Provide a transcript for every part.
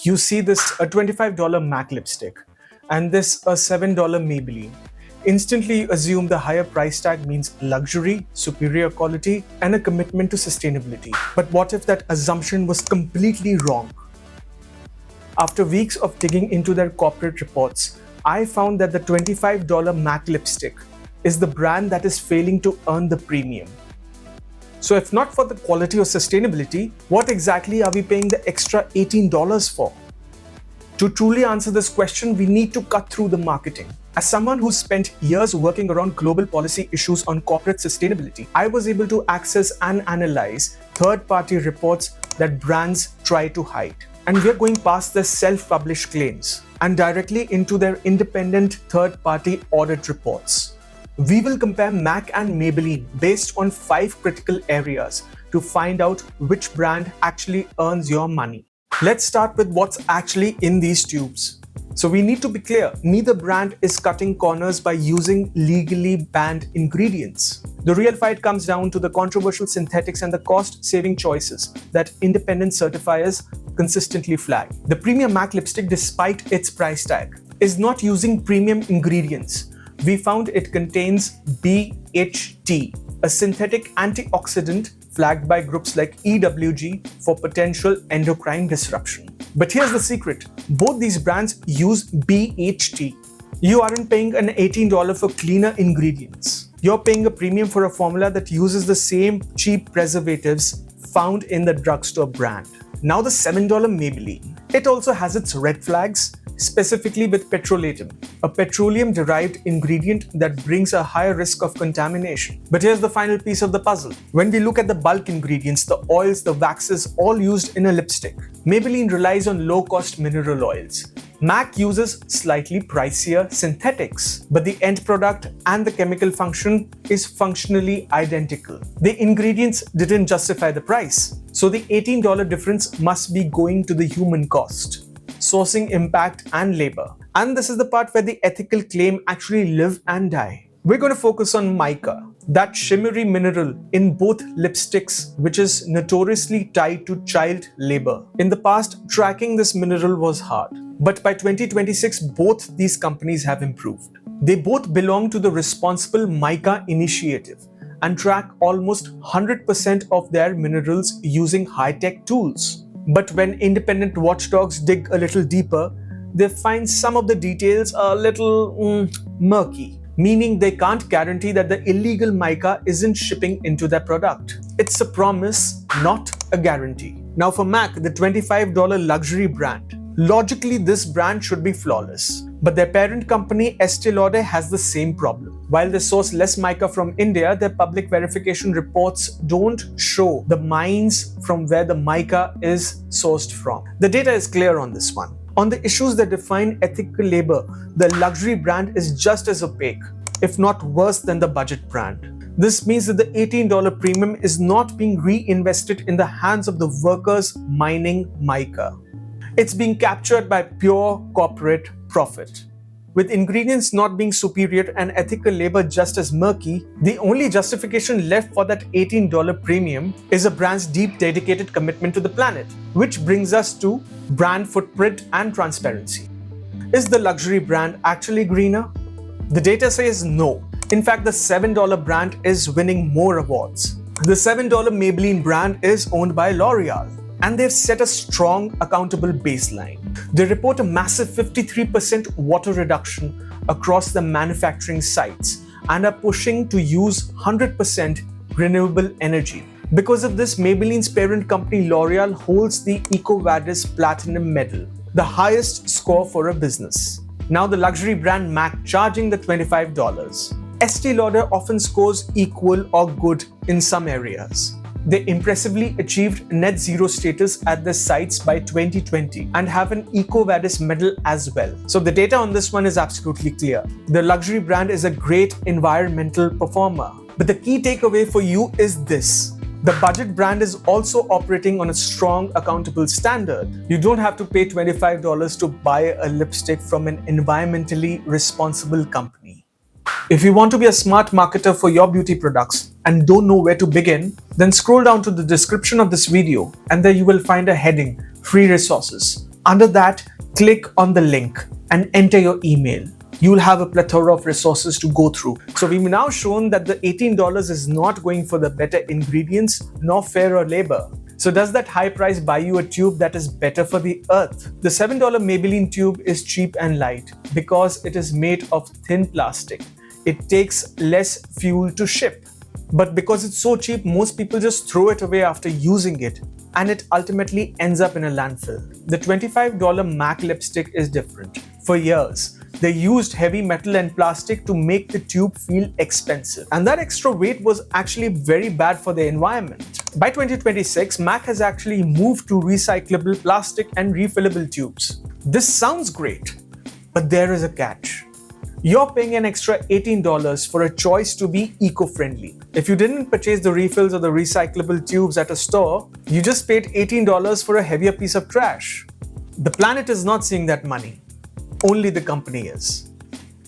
You see this a $25 MAC lipstick and this a $7 Maybelline. Instantly you assume the higher price tag means luxury, superior quality, and a commitment to sustainability. But what if that assumption was completely wrong? After weeks of digging into their corporate reports, I found that the $25 MAC lipstick is the brand that is failing to earn the premium. So if not for the quality or sustainability, what exactly are we paying the extra $18 for? To truly answer this question, we need to cut through the marketing. As someone who spent years working around global policy issues on corporate sustainability, I was able to access and analyze third-party reports that brands try to hide. And we're going past their self-published claims and directly into their independent third-party audit reports. We will compare MAC and Maybelline based on 5 critical areas to find out which brand actually earns your money. Let's start with what's actually in these tubes. So we need to be clear, neither brand is cutting corners by using legally banned ingredients. The real fight comes down to the controversial synthetics and the cost-saving choices that independent certifiers consistently flag. The premium MAC lipstick, despite its price tag, is not using premium ingredients. We found it contains BHT, a synthetic antioxidant flagged by groups like EWG for potential endocrine disruption. But here's the secret, both these brands use BHT. You aren't paying an $18 for cleaner ingredients. You're paying a premium for a formula that uses the same cheap preservatives found in the drugstore brand. Now the $7 Maybelline. It also has its red flags, specifically with petroleum, a petroleum-derived ingredient that brings a higher risk of contamination. But here's the final piece of the puzzle. When we look at the bulk ingredients, the oils, the waxes, all used in a lipstick, Maybelline relies on low-cost mineral oils. MAC uses slightly pricier synthetics, but the end product and the chemical function is functionally identical. The ingredients didn't justify the price, so the $18 difference must be going to the human cost, sourcing impact and labor. And this is the part where the ethical claim actually live and die. We're going to focus on mica, that shimmery mineral in both lipsticks which is notoriously tied to child labor. In the past, tracking this mineral was hard. But by 2026, both these companies have improved. They both belong to the Responsible Mica initiative and track almost 100% of their minerals using high-tech tools. But when independent watchdogs dig a little deeper, they find some of the details a little murky, meaning they can't guarantee that the illegal mica isn't shipping into their product. It's a promise, not a guarantee. Now for MAC, the $25 luxury brand, logically this brand should be flawless. But their parent company Estee Lauder has the same problem. While they source less mica from India, their public verification reports don't show the mines from where the mica is sourced from. The data is clear on this one. On the issues that define ethical labor, the luxury brand is just as opaque, if not worse than the budget brand. This means that the $18 premium is not being reinvested in the hands of the workers mining mica. It's being captured by pure corporate profit. With ingredients not being superior and ethical labor just as murky, the only justification left for that $18 premium is a brand's deep dedicated commitment to the planet, which brings us to brand footprint and transparency. Is the luxury brand actually greener? The data says no. In fact, the $7 brand is winning more awards. The $7 Maybelline brand is owned by L'Oreal, and they've set a strong, accountable baseline. They report a massive 53% water reduction across the manufacturing sites and are pushing to use 100% renewable energy. Because of this, Maybelline's parent company L'Oreal holds the EcoVadis Platinum Medal, the highest score for a business. Now the luxury brand MAC charging the $25. Estee Lauder often scores equal or good in some areas. They impressively achieved net zero status at their sites by 2020 and have an EcoVadis medal as well. So the data on this one is absolutely clear. The luxury brand is a great environmental performer. But the key takeaway for you is this. The budget brand is also operating on a strong, accountable standard. You don't have to pay $25 to buy a lipstick from an environmentally responsible company. If you want to be a smart marketer for your beauty products and don't know where to begin, then scroll down to the description of this video and there you will find a heading, Free Resources. Under that, click on the link and enter your email. You'll have a plethora of resources to go through. So we've now shown that the $18 is not going for the better ingredients nor fairer labor. So does that high price buy you a tube that is better for the earth? The $7 Maybelline tube is cheap and light because it is made of thin plastic. It takes less fuel to ship. But because it's so cheap, most people just throw it away after using it, and it ultimately ends up in a landfill. The $25 MAC lipstick is different. For years, they used heavy metal and plastic to make the tube feel expensive. And that extra weight was actually very bad for the environment. By 2026, MAC has actually moved to recyclable plastic and refillable tubes. This sounds great, but there is a catch. You're paying an extra $18 for a choice to be eco-friendly. If you didn't purchase the refills or the recyclable tubes at a store, you just paid $18 for a heavier piece of trash. The planet is not seeing that money. Only the company is.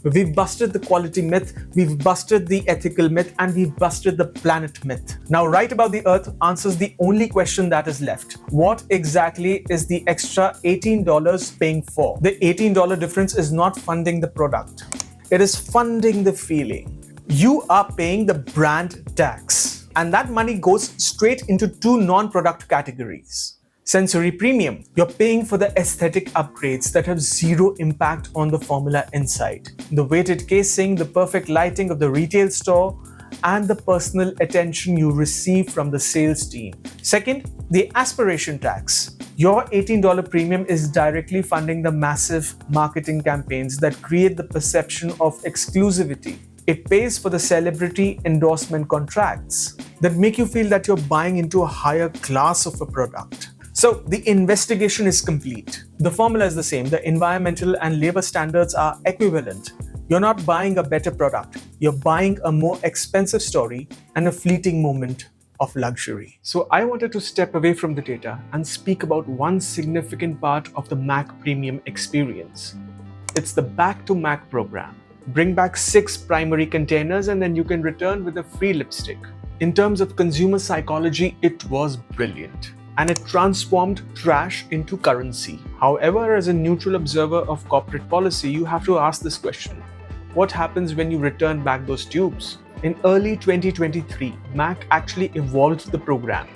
We've busted the quality myth, we've busted the ethical myth, and we've busted the planet myth. Now, Right About the Earth answers the only question that is left. What exactly is the extra $18 paying for? The $18 difference is not funding the product. It is funding the feeling. You are paying the brand tax, and that money goes straight into two non-product categories. Sensory premium. You're paying for the aesthetic upgrades that have zero impact on the formula inside. The weighted casing, the perfect lighting of the retail store, and the personal attention you receive from the sales team. Second, the aspiration tax. Your $18 premium is directly funding the massive marketing campaigns that create the perception of exclusivity. It pays for the celebrity endorsement contracts that make you feel that you're buying into a higher class of a product. So the investigation is complete. The formula is the same. The environmental and labor standards are equivalent. You're not buying a better product. You're buying a more expensive story and a fleeting moment of luxury. So I wanted to step away from the data and speak about one significant part of the MAC Premium experience. It's the Back to MAC program. Bring back 6 primary containers and then you can return with a free lipstick. In terms of consumer psychology, it was brilliant. And it transformed trash into currency. However, as a neutral observer of corporate policy, you have to ask this question. What happens when you return back those tubes? In early 2023, MAC actually evolved the program.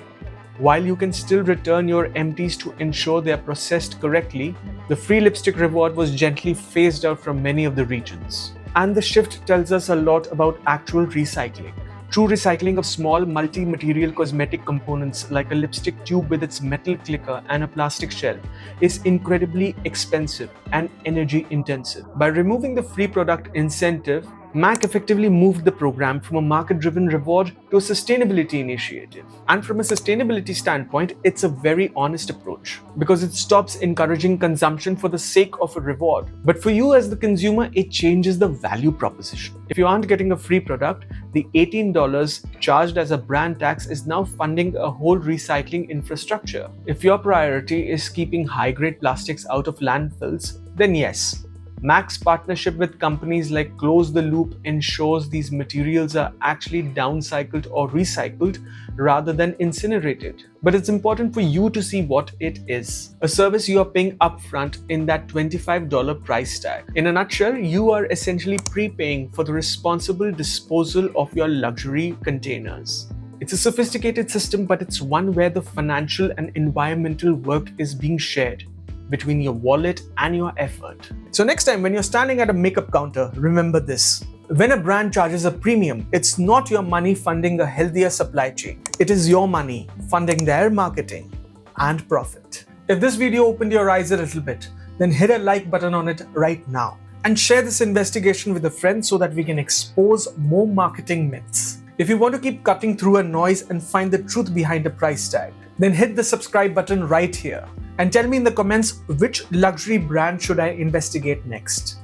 While you can still return your empties to ensure they are processed correctly, the free lipstick reward was gently phased out from many of the regions. And the shift tells us a lot about actual recycling. True recycling of small multi-material cosmetic components like a lipstick tube with its metal clicker and a plastic shell is incredibly expensive and energy intensive. By removing the free product incentive, MAC effectively moved the program from a market-driven reward to a sustainability initiative. And from a sustainability standpoint, it's a very honest approach because it stops encouraging consumption for the sake of a reward. But for you as the consumer, it changes the value proposition. If you aren't getting a free product, the $18 charged as a brand tax is now funding a whole recycling infrastructure. If your priority is keeping high-grade plastics out of landfills, then yes, MAC's partnership with companies like Close the Loop ensures these materials are actually downcycled or recycled rather than incinerated. But it's important for you to see what it is. A service you are paying upfront in that $25 price tag. In a nutshell, you are essentially prepaying for the responsible disposal of your luxury containers. It's a sophisticated system, but it's one where the financial and environmental work is being shared between your wallet and your effort. So next time when you're standing at a makeup counter, remember this. When a brand charges a premium, it's not your money funding a healthier supply chain. It is your money funding their marketing and profit. If this video opened your eyes a little bit, then hit a like button on it right now. And share this investigation with a friend so that we can expose more marketing myths. If you want to keep cutting through a noise and find the truth behind a price tag, then hit the subscribe button right here. And tell me in the comments which luxury brand should I investigate next.